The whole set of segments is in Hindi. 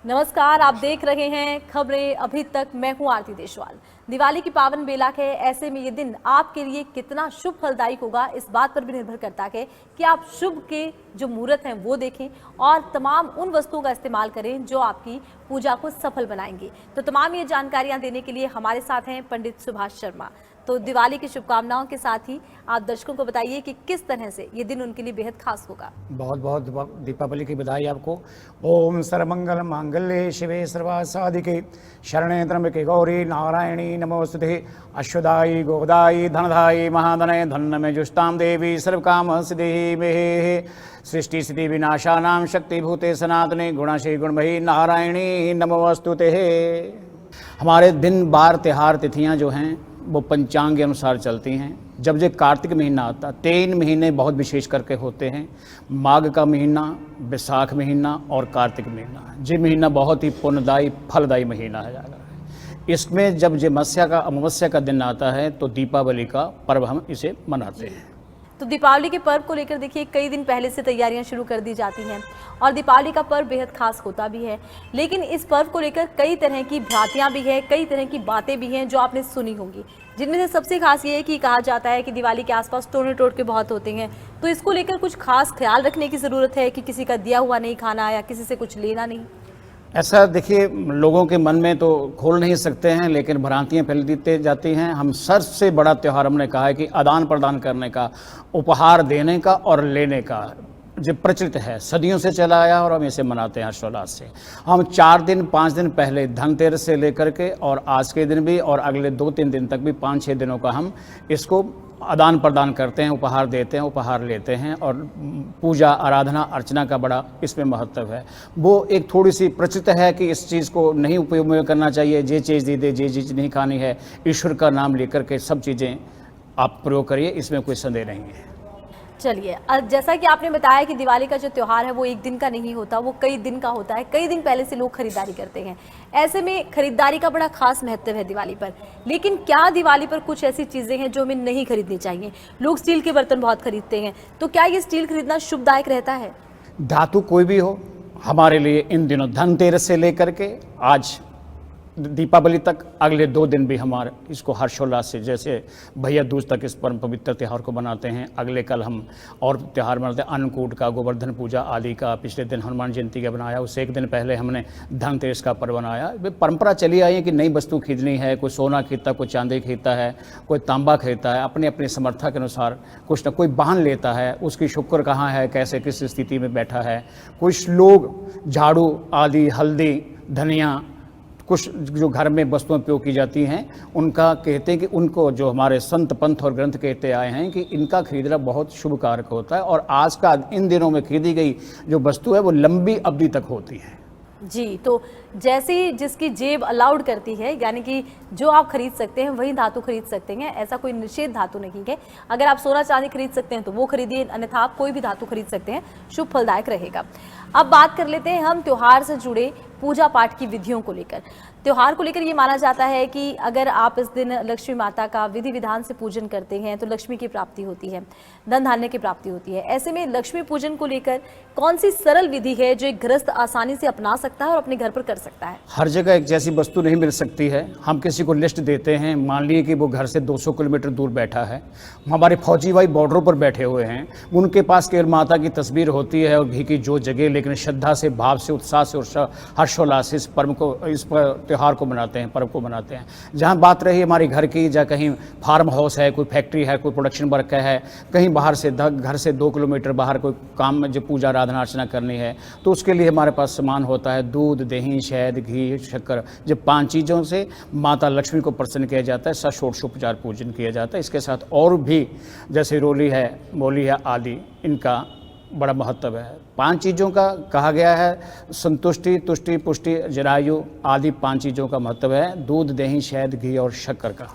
नमस्कार, आप देख रहे हैं खबरें अभी तक। मैं हूं आरती देशवाल। दिवाली की पावन बेला है, ऐसे में ये दिन आपके लिए कितना शुभ फलदायक होगा इस बात पर भी निर्भर करता है कि आप शुभ के जो मुहूर्त हैं वो देखें और तमाम उन वस्तुओं का इस्तेमाल करें जो आपकी पूजा को सफल बनाएंगी। तो तमाम ये जानकारियां देने के लिए हमारे साथ हैं पंडित सुभाष शर्मा। तो दिवाली की शुभकामनाओं के साथ ही आप दर्शकों को बताइए कि किस तरह से ये दिन उनके लिए बेहद खास होगा। बहुत बहुत दीपावली की बधाई आपको। ओम सर्वमंगल मांगल्ये शिवे सर्वासाधिके शरणे त्र्यंबके गौरी नारायणी नमोस्तुते। अश्वदायी गोदायी धनदायी महाधने धन्य जुष्टां देवी सर्वकाम सिद्धि मे। सृष्टि स्थिति विनाशानां शक्तिभूते सनातने गुणश्री गुणमयी नारायणी नमोस्तुते। हमारे दिन बार त्योहार तिथियां जो हैं वो पंचांग के अनुसार चलती हैं। जब ये कार्तिक महीना आता, 3 महीने बहुत विशेष करके होते हैं। माघ का महीना, बैसाख महीना और कार्तिक महीना। ये महीना बहुत ही पुण्यदायी फलदायी महीना है जाएगा। इसमें जब ये मत्स्य का अमावस्या का दिन आता है तो दीपावली का पर्व हम इसे मनाते हैं। तो दीपावली के पर्व को लेकर देखिए कई दिन पहले से तैयारियां शुरू कर दी जाती हैं और दीपावली का पर्व बेहद खास होता भी है। लेकिन इस पर्व को लेकर कई तरह की भ्रांतियां भी है, कई तरह की बातें भी हैं जो आपने सुनी होंगी, जिनमें से सबसे खास ये है कि कहा जाता है कि दिवाली के आसपास टोने टोटके बहुत होते हैं। तो इसको लेकर कुछ खास ख्याल रखने की ज़रूरत है कि किसी का दिया हुआ नहीं खाना या किसी से कुछ लेना नहीं। ऐसा देखिए, लोगों के मन में तो खोल नहीं सकते हैं, लेकिन भ्रांतियां फैल देते जाती हैं। हम सबसे बड़ा त्यौहार हमने कहा है कि आदान प्रदान करने का, उपहार देने का और लेने का जो प्रचलित है, सदियों से चला आया और हम इसे मनाते हैं हर्षोल्लास से। हम 4 दिन 5 दिन पहले धनतेरस से लेकर के और आज के दिन भी और अगले 2-3 दिन तक भी 5-6 दिनों का हम इसको आदान प्रदान करते हैं, उपहार देते हैं, उपहार लेते हैं। और पूजा आराधना अर्चना का बड़ा इसमें महत्व है। वो एक थोड़ी सी प्रचलित है कि इस चीज़ को नहीं उपयोग में करना चाहिए, ये चीज़ दे दे, ये चीज़ नहीं खानी है। ईश्वर का नाम लेकर के सब चीज़ें आप प्रयोग करिए, इसमें कोई संदेह नहीं है। चलिए, जैसा कि आपने बताया कि दिवाली का जो त्यौहार है वो एक दिन का नहीं होता, वो कई दिन का होता है। कई दिन पहले से लोग खरीदारी करते हैं। ऐसे में खरीदारी का बड़ा खास महत्व है दिवाली पर। लेकिन क्या दिवाली पर कुछ ऐसी चीज़ें हैं जो हमें नहीं खरीदनी चाहिए? लोग स्टील के बर्तन बहुत खरीदते हैं, तो क्या ये स्टील खरीदना शुभदायक रहता है? धातु कोई भी हो, हमारे लिए इन दिनों धनतेरस से लेकर के आज दीपावली तक अगले 2 दिन भी हमारे इसको हर्षोल्लास से, जैसे भैया दूज तक इस परम पवित्र त्यौहार को बनाते हैं। अगले कल हम और त्यौहार मनाते हैं, अन्नकूट का, गोवर्धन पूजा आदि का। पिछले दिन हनुमान जयंती का बनाया, उससे एक दिन पहले हमने धनतेरस का पर्व बनाया। परंपरा चली आई है कि नई वस्तु खरीदनी है। कोई सोना खरीदता, कोई चांदी खरीदता है, कोई तांबा खरीदता है। अपने अपने समर्था के अनुसार कुछ न कोई वाहन लेता है। उसकी शुक्र कहाँ है, कैसे किस स्थिति में बैठा है। कुछ लोग झाड़ू आदि, हल्दी, धनिया, कुछ जो घर में वस्तुएं उपयोग की जाती हैं, उनका कहते हैं कि उनको जो हमारे संत पंथ और ग्रंथ कहते आए हैं कि इनका खरीदना बहुत शुभ कारक होता है। और आज का इन दिनों में खरीदी गई जो वस्तु है वो लंबी अवधि तक होती है। जी, तो जैसी जिसकी जेब अलाउड करती है, यानी कि जो आप खरीद सकते हैं वही धातु खरीद सकते हैं। ऐसा कोई निषेध धातु नहीं है। अगर आप सोना चांदी खरीद सकते हैं तो वो खरीदिए, अन्यथा आप कोई भी धातु खरीद सकते हैं, शुभ फलदायक रहेगा। अब बात कर लेते हैं हम त्योहार से जुड़े पूजा पाठ की विधियों को लेकर। त्योहार को लेकर ये माना जाता है कि अगर आप इस दिन लक्ष्मी माता का विधि विधान से पूजन करते हैं तो लक्ष्मी की प्राप्ति होती है, धन धान्य की प्राप्ति होती है। ऐसे में लक्ष्मी पूजन को लेकर कौन सी सरल विधि है जो एक गृहस्थ आसानी से अपना सकता है और अपने घर पर कर सकता है? हर जगह एक जैसी वस्तु नहीं मिल सकती है। हम किसी को लिस्ट देते हैं, मान लीजिए कि वो घर से 200 किलोमीटर दूर बैठा है, हमारे फौजी भाई बॉर्डरों पर बैठे हुए हैं, उनके पास केवल माता की तस्वीर होती है और घी की जो जगह, लेकिन श्रद्धा से, भाव से, उत्साह से, हर्षोल्लास से इस त्यौहार को मनाते हैं, पर्व को मनाते हैं। जहाँ बात रही हमारी घर की, या कहीं फार्म हाउस है, कोई फैक्ट्री है, कोई प्रोडक्शन वर्क है, कहीं बाहर से घर से 2 किलोमीटर बाहर कोई काम में जो पूजा आराधना अर्चना करनी है, तो उसके लिए हमारे पास सामान होता है दूध, दही, शहद, घी, शक्कर। जब 5 चीज़ों से माता लक्ष्मी को प्रसन्न किया जाता है, षोडशोपचार पूजन किया जाता है। इसके साथ और भी जैसे रोली है, मोली है आदि, इनका बड़ा महत्व है। 5 चीज़ों का कहा गया है, संतुष्टि, तुष्टि, पुष्टि, जरायु आदि 5 चीज़ों का महत्व है। दूध, दही, शहद, घी और शक्कर का।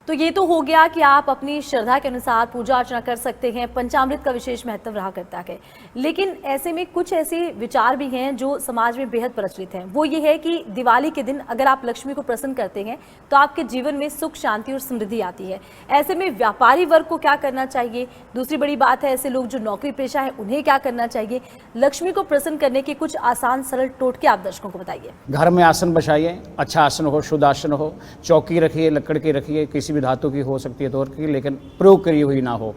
तो ये तो हो गया कि आप अपनी श्रद्धा के अनुसार पूजा अर्चना कर सकते हैं, पंचामृत का विशेष महत्व रहा करता है। लेकिन ऐसे में कुछ ऐसे विचार भी हैं जो समाज में बेहद प्रचलित हैं। वो ये है कि दिवाली के दिन अगर आप लक्ष्मी को प्रसन्न करते हैं तो आपके जीवन में सुख, शांति और समृद्धि आती है। ऐसे में व्यापारी वर्ग को क्या करना चाहिए? दूसरी बड़ी बात है, ऐसे लोग जो नौकरी पेशा है उन्हें क्या करना चाहिए? लक्ष्मी को प्रसन्न करने के कुछ आसान सरल टोटके आप दर्शकों को बताइए। घर में आसन बिछाइए, अच्छा आसन हो, शुद्ध आसन हो, चौकी रखिए, लकड़ की रखिए, किसी भी धातु की हो सकती है दौर की, लेकिन प्रयोग करी हुई ना हो।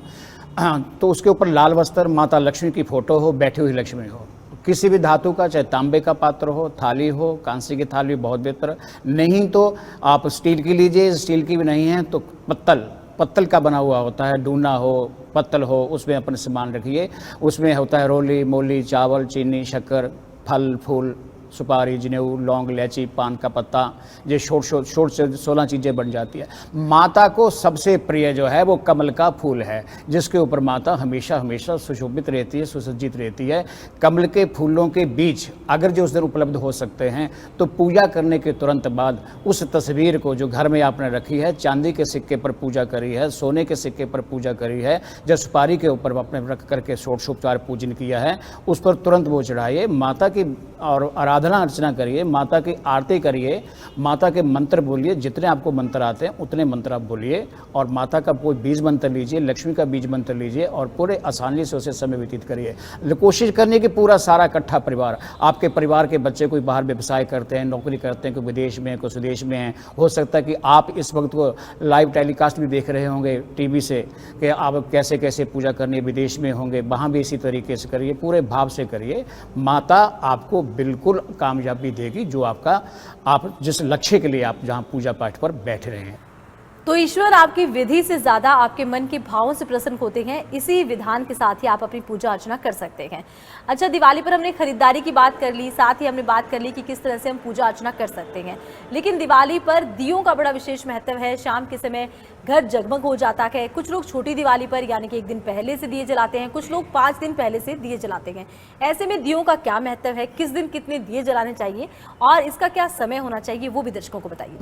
तो उसके ऊपर लाल वस्त्र, माता लक्ष्मी की फोटो हो, बैठी हुई लक्ष्मी हो, किसी भी धातु का, चाहे तांबे का पात्र हो, थाली हो, कांसे की थाली बहुत बेहतर, नहीं तो आप स्टील की लीजिए, स्टील की भी नहीं है तो पत्तल का बना हुआ होता है, डूना हो, पत्तल हो, उसमें अपने सामान रखिए। उसमें होता है रोली, मोली, चावल, चीनी, शक्कर, फल फूल, सुपारी, जनेऊ, लौंग, इलायची, पान का पत्ता, ये शोर से 16 चीज़ें बन जाती है। माता को सबसे प्रिय जो है वो कमल का फूल है, जिसके ऊपर माता हमेशा हमेशा सुशोभित रहती है, सुसज्जित रहती है। कमल के फूलों के बीज अगर जो उस दिन उपलब्ध हो सकते हैं तो पूजा करने के तुरंत बाद उस तस्वीर को जो घर में आपने रखी है, चांदी के सिक्के पर पूजा करी है, सोने के सिक्के पर पूजा करी है, जो सुपारी के ऊपर आपने रख करके षोडशोपचार पूजन किया है, उस पर तुरंत वो चढ़ाइए। माता की और आराधना अर्चना करिए, माता की आरती करिए, माता के मंत्र बोलिए, जितने आपको मंत्र आते हैं उतने मंत्र आप बोलिए, और माता का कोई बीज मंत्र लीजिए, लक्ष्मी का बीज मंत्र लीजिए और पूरे आसानी से उसे समय व्यतीत करिए। कोशिश करनी कि पूरा सारा इकट्ठा परिवार, आपके परिवार के बच्चे कोई बाहर व्यवसाय करते हैं, नौकरी करते हैं, कोई विदेश में, कोई स्वदेश में है, हो सकता है कि आप इस वक्त को लाइव टेलीकास्ट भी देख रहे होंगे टीवी से कि आप कैसे कैसे पूजा करनी है, विदेश में होंगे, वहाँ भी इसी तरीके से करिए, पूरे भाव से करिए। माता आपको बिल्कुल कामयाबी देगी जो आप जिस लक्ष्य के लिए आप जहां पूजा पाठ पर बैठ रहे हैं। तो ईश्वर आपकी विधि से ज्यादा आपके मन के भावों से प्रसन्न होते हैं। इसी विधान के साथ ही आप अपनी पूजा अर्चना कर सकते हैं। अच्छा, दिवाली पर हमने खरीदारी की बात कर ली, साथ ही हमने बात कर ली कि किस तरह से हम पूजा अर्चना कर सकते हैं। लेकिन दिवाली पर दियों का बड़ा विशेष महत्व है। शाम के समय घर जगमग हो जाता है। कुछ लोग छोटी दिवाली पर यानी कि एक दिन पहले से दिए जलाते हैं, कुछ लोग 5 दिन पहले से दिए जलाते हैं। ऐसे में दियों का क्या महत्व है, किस दिन कितने दिए जलाने चाहिए और इसका क्या समय होना चाहिए, वो भी दर्शकों को बताइए।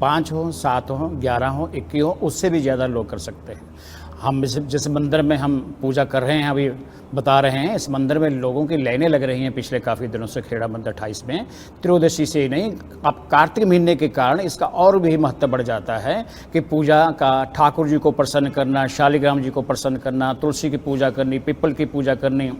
5 हो, 7 हो, 11 हो, 21 हो, उससे भी ज़्यादा लोग कर सकते हैं। हम जिस मंदिर में हम पूजा कर रहे हैं, अभी बता रहे हैं, इस मंदिर में लोगों की लाइनें लग रही हैं पिछले काफ़ी दिनों से। खेड़ा मंदिर 28 में त्रयोदशी से ही नहीं, अब कार्तिक महीने के कारण इसका और भी महत्व बढ़ जाता है कि पूजा का ठाकुर जी को प्रसन्न करना, शालिग्राम जी को प्रसन्न करना, तुलसी की पूजा करनी, पिपल की पूजा करनी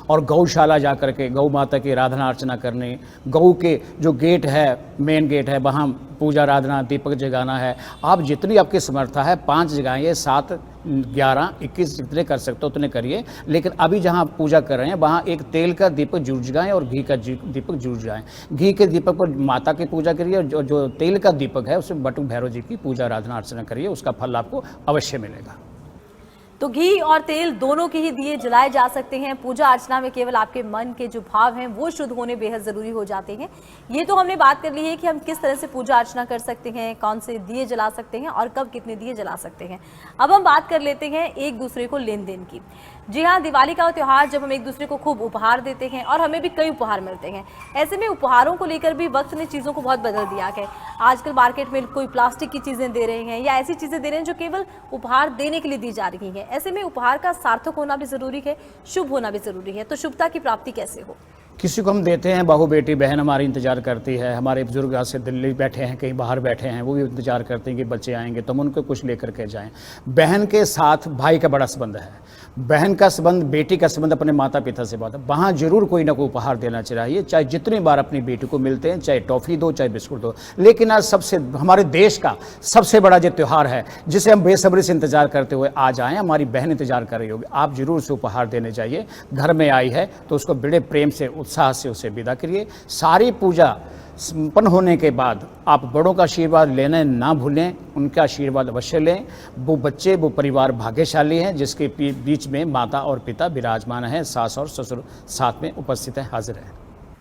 और गौशाला जा कर के गौ माता की आराधना अर्चना करनी, गौ के जो गेट है, मेन गेट है, वहाँ पूजा आराधना, दीपक जगाना है। आप जितनी आपकी समर्था है 5 जगाइए, 7, 11, 21 जितने कर सकते हो उतने करिए। लेकिन अभी जहाँ आप पूजा कर रहे हैं वहाँ एक तेल का दीपक जरूर जगाएं और घी का दीपक जरूर जगाएं। घी के दीपक पर माता की पूजा करिए और जो तेल का दीपक है उसमें बटुक भैरव जी की पूजा आराधना अर्चना करिए, उसका फल आपको अवश्य मिलेगा। तो घी और तेल दोनों के ही दिए जलाए जा सकते हैं। पूजा अर्चना में केवल आपके मन के जो भाव हैं वो शुद्ध होने बेहद ज़रूरी हो जाते हैं। ये तो हमने बात कर ली है कि हम किस तरह से पूजा अर्चना कर सकते हैं, कौन से दिए जला सकते हैं और कब कितने दिए जला सकते हैं। अब हम बात कर लेते हैं एक दूसरे को लेन देन की। जी हाँ, दिवाली का त्यौहार जब हम एक दूसरे को खूब उपहार देते हैं और हमें भी कई उपहार मिलते हैं। ऐसे में उपहारों को लेकर भी वक्त ने चीज़ों को बहुत बदल दिया है। आजकल मार्केट में कोई प्लास्टिक की चीज़ें दे रहे हैं या ऐसी चीज़ें दे रहे हैं जो केवल उपहार देने के लिए दी जा रही हैं। ऐसे में उपहार का सार्थक होना भी जरूरी है, शुभ होना भी जरूरी है। तो शुभता की प्राप्ति कैसे हो? किसी को हम देते हैं, बहू बेटी बहन हमारी इंतजार करती है, हमारे बुजुर्ग आज से दिल्ली बैठे हैं, कहीं बाहर बैठे हैं, वो भी इंतजार करते हैं कि बच्चे आएंगे तो हम उनको कुछ लेकर के जाएं। बहन के साथ भाई का बड़ा संबंध है, बहन का संबंध, बेटी का संबंध अपने माता पिता से बात है। वहाँ जरूर कोई ना कोई उपहार देना चाहिए, चाहे जितनी बार अपनी बेटी को मिलते हैं, चाहे टॉफ़ी दो, चाहे बिस्कुट दो। लेकिन आज सबसे हमारे देश का सबसे बड़ा जो त्यौहार है जिसे हम बेसब्री से इंतजार करते हुए आज आए, हमारी बहन इंतजार कर रही होगी, आप जरूर से उपहार देने चाहिए। घर में आई है तो उसको बड़े प्रेम से, उत्साह से उसे विदा करिए। सारी पूजा संपन्न होने के बाद आप बड़ों का आशीर्वाद लेना ना भूलें, उनका आशीर्वाद अवश्य लें। वो बच्चे, वो परिवार भाग्यशाली हैं जिसके बीच में माता और पिता विराजमान हैं, सास और ससुर साथ में उपस्थित हैं, हाजिर हैं।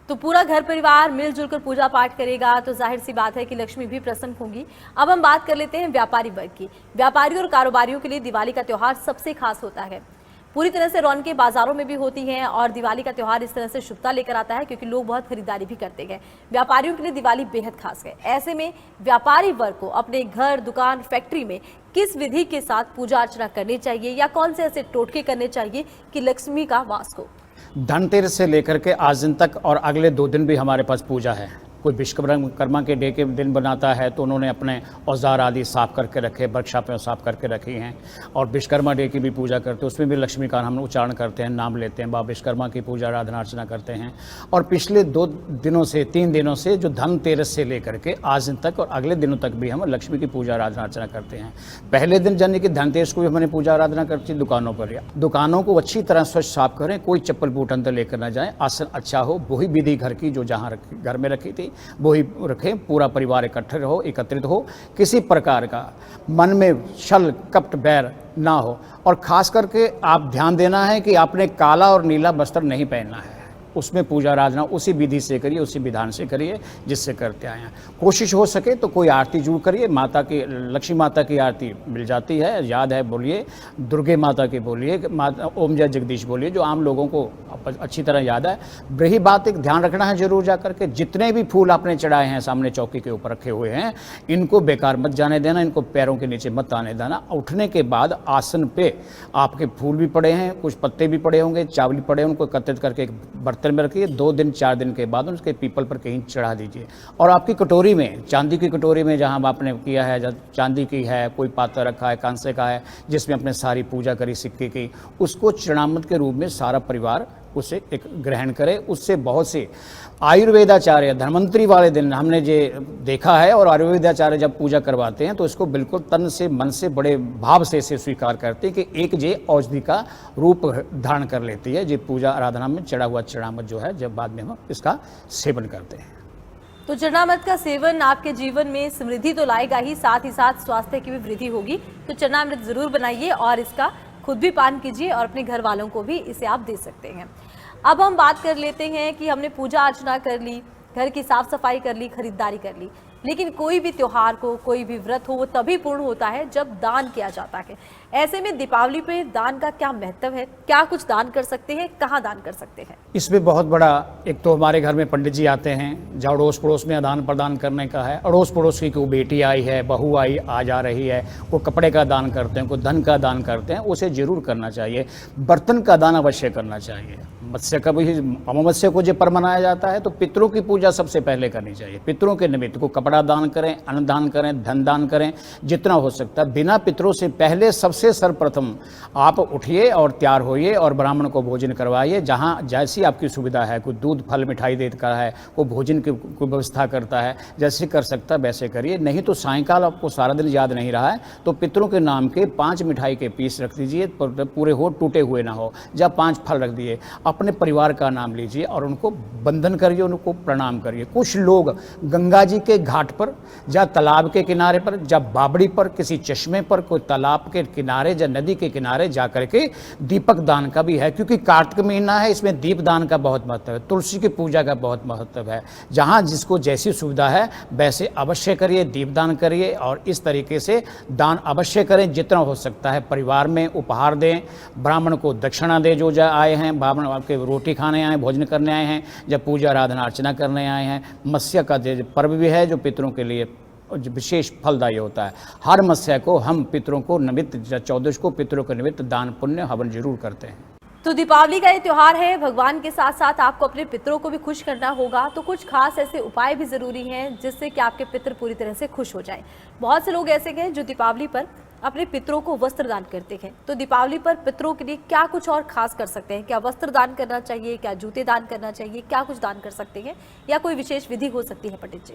तो पूरा घर परिवार मिलजुल कर पूजा पाठ करेगा तो जाहिर सी बात है कि लक्ष्मी भी प्रसन्न होंगी। अब हम बात कर लेते हैं व्यापारी वर्ग की। व्यापारियों और कारोबारियों के लिए दिवाली का त्यौहार सबसे खास होता है। पूरी तरह से रौनकें बाजारों में भी होती हैं और दिवाली का त्यौहार इस तरह से शुभता लेकर आता है क्योंकि लोग बहुत खरीदारी भी करते हैं। व्यापारियों के लिए दिवाली बेहद खास है। ऐसे में व्यापारी वर्ग को अपने घर, दुकान, फैक्ट्री में किस विधि के साथ पूजा अर्चना करनी चाहिए या कौन से ऐसे टोटके करने चाहिए कि लक्ष्मी का वास हो? धनतेरस से लेकर के आज दिन तक और अगले 2 दिन भी हमारे पास पूजा है। कोई विश्वकर्मा के डे के दिन बनाता है तो उन्होंने अपने औजार आदि साफ करके रखे, वर्कशॉपें साफ करके रखी हैं। और विश्वकर्मा डे की भी पूजा करते हैं, उसमें भी लक्ष्मी का हम उच्चारण करते हैं, नाम लेते हैं, बाबा विश्वकर्मा की पूजा आराधना अर्चना करते हैं। और पिछले 3 दिनों से जो धनतेरस से लेकर के आज दिन तक और अगले दिनों तक भी हम लक्ष्मी की पूजा आराधना अर्चना करते हैं। पहले दिन यानी कि धनतेरस को भी हमने पूजा आराधना करती है दुकानों पर। दुकानों को अच्छी तरह स्वच्छ साफ करें, कोई चप्पल बूट अंदर लेकर ना जाएं, आसन अच्छा हो, वही विधि घर की जो जहाँ घर में रखी थी वही रखें। पूरा परिवार एकत्रित हो, किसी प्रकार का मन में छल कपट बैर ना हो। और खास करके आप ध्यान देना है कि आपने काला और नीला वस्त्र नहीं पहनना है। उसमें पूजा आराधना उसी विधि से करिए, उसी विधान से करिए जिससे करते आए हैं। कोशिश हो सके तो कोई आरती जरूर करिए। माता की, लक्ष्मी माता की आरती मिल जाती है, याद है बोलिए, दुर्गे माता की बोलिए, ओम जय जगदीश बोलिए, जो आम लोगों को अच्छी तरह याद है। रही बात एक ध्यान रखना है जरूर जाकर के, जितने भी फूल आपने चढ़ाए हैं सामने चौकी के ऊपर रखे हुए हैं, इनको बेकार मत जाने देना, इनको पैरों के नीचे मत आने देना। उठने के बाद आसन पे आपके फूल भी पड़े हैं, कुछ पत्ते भी पड़े होंगे, चावल पड़े, उनको एकत्रित करके एक बर्तन में रखिए। 2 दिन 4 दिन के बाद उसके पीपल पर कहीं चढ़ा दीजिए। और आपकी कटोरी में, चांदी की कटोरी में जहां आपने किया है, जब चांदी की है, कोई पात्र रखा है, कांसे का है, जिसमें अपने सारी पूजा करी सिक्के की, उसको चरणामृत के रूप में सारा परिवार उसे एक ग्रहण करे। उससे बहुत से आयुर्वेदाचार्य धन्वंतरी वाले दिन हमने ये देखा है, और आयुर्वेदाचार्य जब पूजा करवाते हैं तो इसको बिल्कुल तन से मन से बड़े भाव से इसे स्वीकार करते हैं कि एक ये औषधि का रूप धारण कर लेती है। ये पूजा आराधना में चढ़ा हुआ चरणामृत जो है, जब बाद में हम इसका सेवन करते हैं। तो चरणामृत का सेवन आपके जीवन में समृद्धि तो लाएगा ही, साथ ही साथ स्वास्थ्य की भी वृद्धि होगी। तो चरणामृत जरूर बनाइए और इसका खुद भी पान कीजिए और अपने घर वालों को भी इसे आप दे सकते हैं। अब हम बात कर लेते हैं कि हमने पूजा अर्चना कर ली, घर की साफ सफाई कर ली, खरीदारी कर ली, लेकिन कोई भी त्योहार को, कोई भी व्रत हो, वो तभी पूर्ण होता है जब दान किया जाता है। ऐसे में दीपावली पे दान का क्या महत्व है? क्या कुछ दान कर सकते हैं, कहाँ दान कर सकते हैं? इसमें बहुत बड़ा, एक तो हमारे घर में पंडित जी आते हैं, जहाँ अड़ोस पड़ोस में आदान प्रदान करने का है। अड़ोस पड़ोस की कोई बेटी आई है, बहू आई आ जा रही है, वो कपड़े का दान करते हैं, कोई धन का दान करते हैं, उसे जरूर करना चाहिए। बर्तन का दान अवश्य करना चाहिए। मत्स्य का भी, अमावस्या को जब पर मनाया जाता है तो पितरों की पूजा सबसे पहले करनी चाहिए। पितरों के निमित्त को कपड़ा दान करें, अन्न दान करें, धन दान करें, जितना हो सकता है। बिना पितरों से पहले सबसे सर्वप्रथम आप उठिए और तैयार होइए और ब्राह्मण को भोजन करवाइए। जहाँ जैसी आपकी सुविधा है, कोई दूध फल मिठाई देता है, कोई भोजन की कोई व्यवस्था करता है, जैसे कर सकता है वैसे करिए। नहीं तो सायंकाल आपको सारा दिन याद नहीं रहा है तो पितरों के नाम के 5 मिठाई के पीस रख दीजिए, पूरे हो, टूटे हुए ना हो, या 5 फल रख दिए। अपने परिवार का नाम लीजिए और उनको बंधन करिए, उनको प्रणाम करिए। कुछ लोग गंगा जी के घाट पर, या तालाब के किनारे पर, या बावड़ी पर, किसी चश्मे पर, कोई तालाब के किनारे या नदी के किनारे जाकर के दीपक दान का भी है, क्योंकि कार्तिक महीना है, इसमें दीप दान का बहुत महत्व है, तुलसी की पूजा का बहुत महत्व है। जहाँ जिसको जैसी सुविधा है वैसे अवश्य करिए, दीप दान करिए। और इस तरीके से दान अवश्य करें, जितना हो सकता है। परिवार में उपहार दें, ब्राह्मण को दक्षिणा दें, जो आए हैं, ब्राह्मण आपके रोटी खाने आए, भोजन करने आए हैं, जब पूजा आराधना अर्चना करने आए हैं। मत्स्य का पर्व भी है जो पितरों के लिए विशेष फलदायी होता है। हर मत्स्य को हम पितरों को निमित्त, 14 को पितरों के निमित्त दान पुण्य हवन जरूर करते हैं। तो दीपावली का ये त्यौहार है, भगवान के साथ साथ आपको अपने पितरों को भी खुश करना होगा। तो कुछ खास ऐसे उपाय भी जरूरी हैं जिससे कि आपके पितर पूरी तरह से खुश हो जाएं। बहुत से लोग ऐसे हैं जो दीपावली पर अपने पितरों को वस्त्र दान करते हैं। तो दीपावली पर पितरों के लिए क्या कुछ और खास कर सकते हैं? क्या वस्त्र दान करना चाहिए, क्या जूते दान करना चाहिए, क्या कुछ दान कर सकते हैं, या कोई विशेष विधि हो सकती है पंडित जी?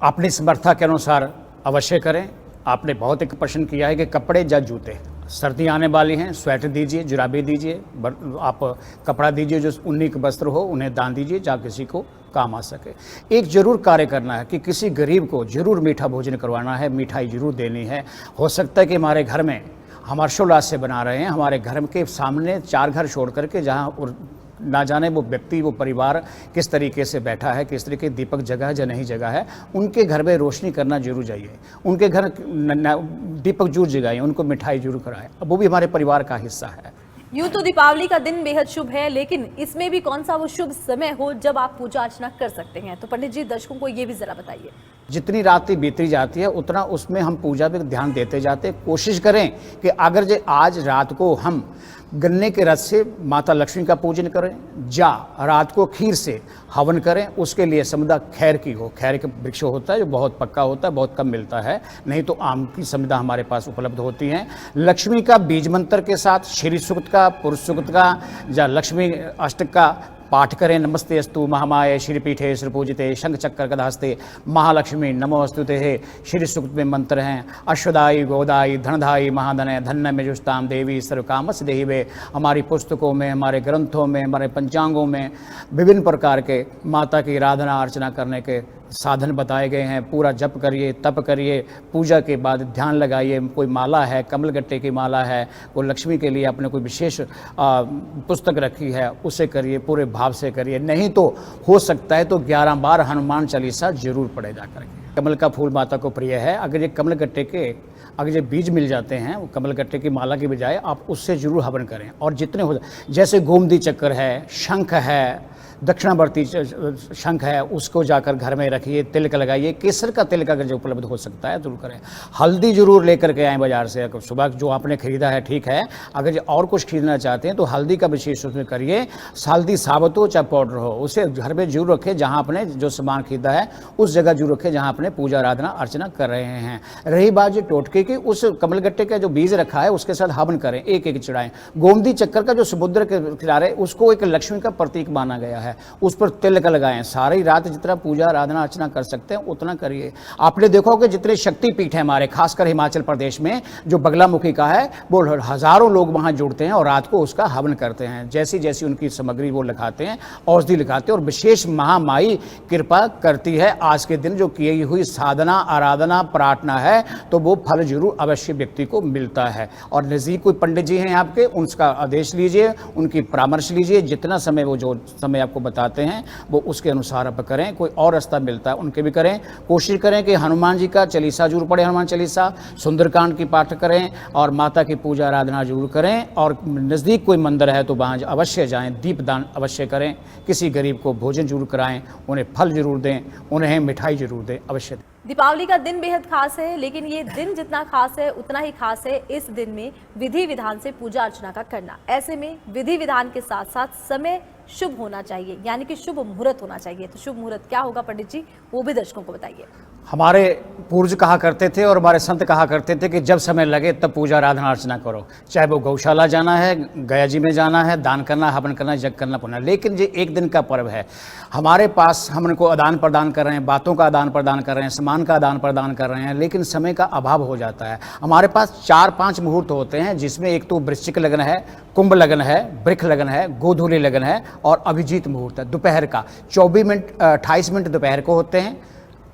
अपनी समर्था के अनुसार अवश्य करें। आपने बहुत एक प्रश्न किया है कि कपड़े या जूते, सर्दी आने वाली हैं, स्वेटर दीजिए, जुराबे दीजिए, आप कपड़ा दीजिए, जो ऊनी के वस्त्र हो उन्हें दान दीजिए, जहाँ किसी को काम आ सके। एक जरूर कार्य करना है कि किसी गरीब को जरूर मीठा भोजन करवाना है, मिठाई जरूर देनी है। हो सकता है कि हमारे घर में हम हर्षोल्लास से बना रहे हैं, हमारे घर के सामने 4 घर छोड़ करके जहाँ ना जाने वो व्यक्ति, वो परिवार किस तरीके से बैठा है, किस तरीके दीपक जगह है या नहीं जगह है, उनके घर में रोशनी करना जरूर चाहिए। उनके घर दीपक जरूर जगाएं, उनको मिठाई जरूर कराएं। अब वो भी हमारे परिवार का हिस्सा है। यूं तो दीपावली का दिन बेहद शुभ है, लेकिन इसमें भी कौन सा वो शुभ समय हो जब आप पूजा अर्चना कर सकते हैं? तो पंडित जी दर्शकों को ये भी जरा बताइए। जितनी रातें बीती जाती है उतना उसमें हम पूजा पे ध्यान देते जाते हैं। कोशिश करें कि अगर जो आज रात को हम गन्ने के रस से माता लक्ष्मी का पूजन करें, या रात को खीर से हवन करें, उसके लिए समुदा खैर की हो। खैर का वृक्ष होता है जो बहुत पक्का होता है, बहुत कम मिलता है, नहीं तो आम की समुदा हमारे पास उपलब्ध होती हैं। लक्ष्मी का बीज मंत्र के साथ श्री सूक्त का, पुरुष सूक्त का या लक्ष्मी अष्टक का पाठ करें। नमस्ते अस्तु महामाये श्रीपीठे श्रीपूजिते शंख चक्र गदाहस्ते महालक्ष्मी नमोस्तुते। श्री सूक्त में मंत्र हैं अश्वदायी गोदायी धनधायी महाधन धन्य में जुस्ताम देवी सर्वकामस देहिवे। हमारी पुस्तकों में, हमारे ग्रंथों में, हमारे पंचांगों में विभिन्न प्रकार के माता की आराधना अर्चना करने के साधन बताए गए हैं। पूरा जप करिए, तप करिए, पूजा के बाद ध्यान लगाइए। कोई माला है, कमलगट्टे की माला है, कोई लक्ष्मी के लिए अपने कोई विशेष पुस्तक रखी है, उसे करिए, पूरे भाव से करिए। नहीं तो हो सकता है तो 11 बार हनुमान चालीसा जरूर पढ़े जा करके। कमल का फूल माता को प्रिय है। अगर ये कमलगट्टे के अगर ये बीज मिल जाते हैं, वो कमलगट्टे की माला की बजाय आप उससे जरूर हवन करें। और जितने हो, जैसे गोमती चक्र है, शंख है, दक्षिणावर्ती शंख है, उसको जाकर घर में रखिए, तिलक लगाइए। केसर का तिलक अगर जो उपलब्ध हो सकता है जरूर करें। हल्दी जरूर लेकर के आएँ बाजार से। सुबह जो आपने खरीदा है ठीक है, अगर और कुछ खरीदना चाहते हैं तो हल्दी का विशेष उसमें करिए। हल्दी साबुत हो चाहे पाउडर हो, उसे घर में जरूर रखें। जहाँ आपने जो सामान खरीदा है उस जगह जरूर रखें जहाँ आपने पूजा आराधना अर्चना कर रहे हैं। रही बात जो टोटके की, उस कमलगट्टे का जो बीज रखा है उसके साथ हवन करें, एक एक चढ़ाएं। गोमती चक्कर का जो समुद्र के किनारे, उसको एक लक्ष्मी का प्रतीक माना गया है, उस पर तिलक लगाएं। सारी रात जितना पूजा आराधना अर्चना कर सकते हैं उतना करिए। आपने देखो कि जितने शक्तिपीठ हैं हमारे, खासकर हिमाचल प्रदेश में जो बगलामुखी का है, वो हजारों लोग वहां जुड़ते हैं और रात को उसका हवन करते हैं। जैसी जैसी उनकी सामग्री वो लिखाते हैं, औषधि लिखाते हैं, और विशेष महामाई कृपा करती है। आज के दिन जो की हुई साधना आराधना प्रार्थना है तो वो फल जरूर अवश्य व्यक्ति को मिलता है। और नजदीक कोई पंडित जी हैं आपके, उनका आदेश लीजिए, उनकी परामर्श लीजिए। जितना समय वो जो समय आपको बताते हैं वो उसके अनुसार आप करें। कोई और रास्ता मिलता है उनके भी करें। कोशिश करें कि हनुमान जी का चालीसा जरूर पढ़ें, हनुमान चालीसा, सुंदरकांड की पाठ करें और माता की पूजा आराधना जरूर करें। और नज़दीक कोई मंदिर है तो वहाँ अवश्य जाएं, दीपदान अवश्य करें, किसी गरीब को भोजन जरूर कराएं, उन्हें फल जरूर दें, उन्हें मिठाई जरूर दें, अवश्य दें। दीपावली का दिन बेहद खास है, लेकिन ये दिन जितना खास है उतना ही खास है इस दिन में विधि विधान से पूजा अर्चना का करना। ऐसे में विधि विधान के साथ साथ समय शुभ होना चाहिए, यानी कि शुभ मुहूर्त होना चाहिए। तो शुभ मुहूर्त क्या होगा पंडित जी, वो भी दर्शकों को बताइए। हमारे पूर्वज कहा करते थे और हमारे संत कहा करते थे कि जब समय लगे तब पूजा आराधना अर्चना करो। चाहे वो गौशाला जाना है, गया जी में जाना है, दान करना, हवन करना, यज्ञ करना पुण्य। लेकिन ये एक दिन का पर्व है हमारे पास, हम उनको आदान प्रदान कर रहे हैं, बातों का आदान प्रदान कर रहे हैं, सामान का आदान प्रदान कर रहे हैं, लेकिन समय का अभाव हो जाता है। हमारे पास 4-5 मुहूर्त होते हैं, जिसमें एक तो वृश्चिक लगन है, कुंभ लगन है, वृक्ष लगन है, गोधूली लगन है और अभिजीत मुहूर्त है। दोपहर का 24 मिनट 28 मिनट दोपहर को होते हैं,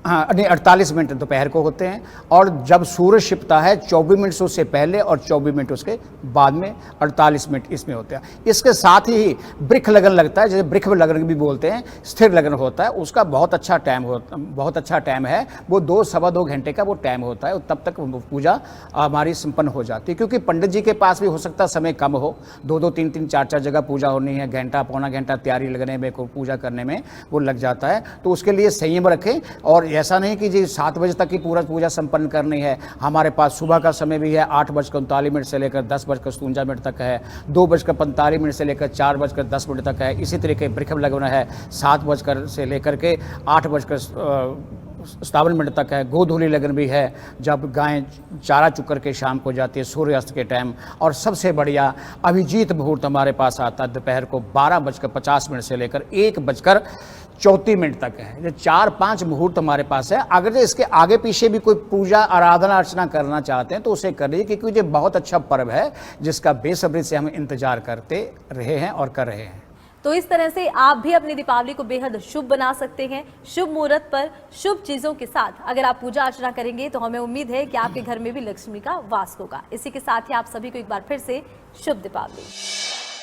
नहीं 48 मिनट दोपहर को होते हैं। और जब सूरज छिपता है 24 मिनट से उससे पहले और 24 मिनट उसके बाद में 48 मिनट इसमें होते हैं। इसके साथ ही वृक्ष लगन लगता है, जैसे वृक्ष लगन भी बोलते हैं, स्थिर लगन होता है, उसका बहुत अच्छा टाइम है। वो 2-2.25 घंटे का वो टाइम होता है, तब तक पूजा हमारी संपन्न हो जाती है। क्योंकि पंडित जी के पास भी हो सकता है समय कम हो, 2-2, 3-3, 4-4 जगह पूजा होनी है, घंटा पौना घंटा तैयारी लगने में, पूजा करने में वो लग जाता है। तो उसके लिए संयम रखें। और ऐसा नहीं कि जी 7 बजे तक की पूरा पूजा संपन्न करनी है। हमारे पास सुबह का समय भी है, 8:39 से लेकर 10:57 तक है, 2:45 से लेकर 4:10 तक है। इसी तरीके वृक्ष लगन है 7 से लेकर के 8:57 तक है। गोधूली लगन भी है, जब गायें चारा चुग कर के शाम को जाती है सूर्यास्त के टाइम। और सबसे बढ़िया अभिजीत मुहूर्त हमारे पास आता है दोपहर को 12:50 से लेकर 1:34 तक है। ये 4-5 मुहूर्त हमारे पास है। अगर इसके आगे पीछे भी कोई पूजा आराधना अर्चना करना चाहते हैं तो उसे कर लीजिए, क्योंकि ये बहुत अच्छा पर्व है जिसका बेसब्री से हम इंतजार करते रहे हैं और कर रहे हैं। तो इस तरह से आप भी अपनी दीपावली को बेहद शुभ बना सकते हैं। शुभ मुहूर्त पर शुभ चीजों के साथ अगर आप पूजा अर्चना करेंगे तो हमें उम्मीद है कि आपके घर में भी लक्ष्मी का वास होगा। इसी के साथ ही आप सभी को एक बार फिर से शुभ दीपावली।